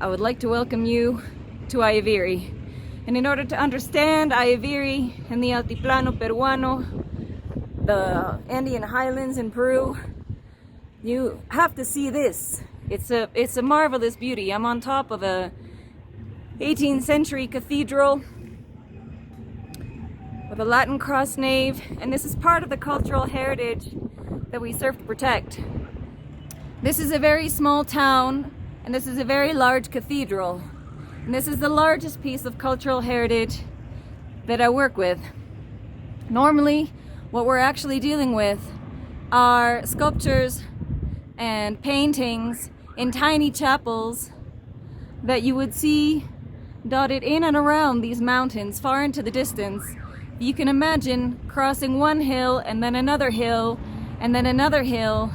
I would like to welcome you to Ayaviri. And in order to understand Ayaviri and the altiplano peruano, the Andean highlands in Peru, you have to see this. It's a marvelous beauty. I'm on top of a 18th century cathedral with a Latin cross nave, and this is part of the cultural heritage that we serve to protect. This is a very small town, and this is a very large cathedral. And this is the largest piece of cultural heritage that I work with. Normally, what we're actually dealing with are sculptures and paintings in tiny chapels that you would see dotted in and around these mountains far into the distance. You can imagine crossing one hill and then another hill and then another hill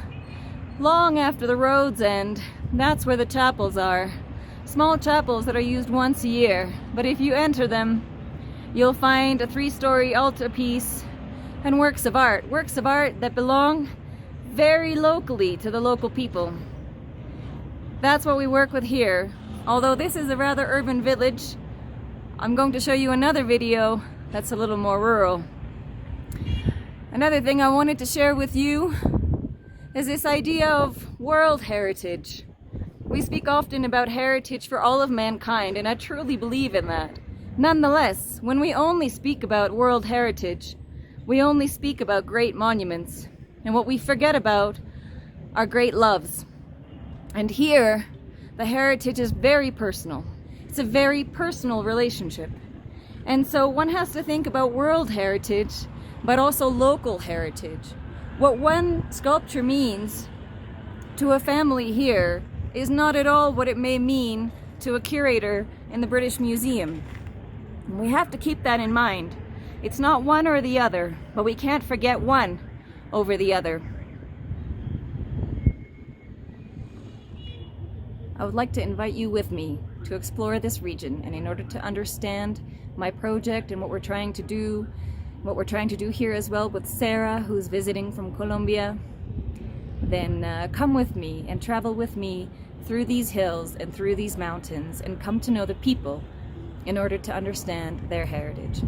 long after the roads end. That's where the chapels are. Small chapels that are used once a year, but if you enter them, you'll find a 3-story altarpiece and works of art that belong very locally to the local people. That's what we work with here. Although this is a rather urban village, I'm going to show you another video that's a little more rural. Another thing I wanted to share with you is this idea of world heritage. We speak often about heritage for all of mankind, and I truly believe in that. Nonetheless, when we only speak about world heritage, we only speak about great monuments, and what we forget about are great loves. And here, the heritage is very personal. It's a very personal relationship. And so one has to think about world heritage, but also local heritage. What one sculpture means to a family here is not at all what it may mean to a curator in the British Museum. And we have to keep that in mind. It's not one or the other, but we can't forget one over the other. I would like to invite you with me to explore this region, and in order to understand my project and what we're trying to do here as well with Sarah, who's visiting from Colombia, then come with me and travel with me through these hills and through these mountains and come to know the people in order to understand their heritage.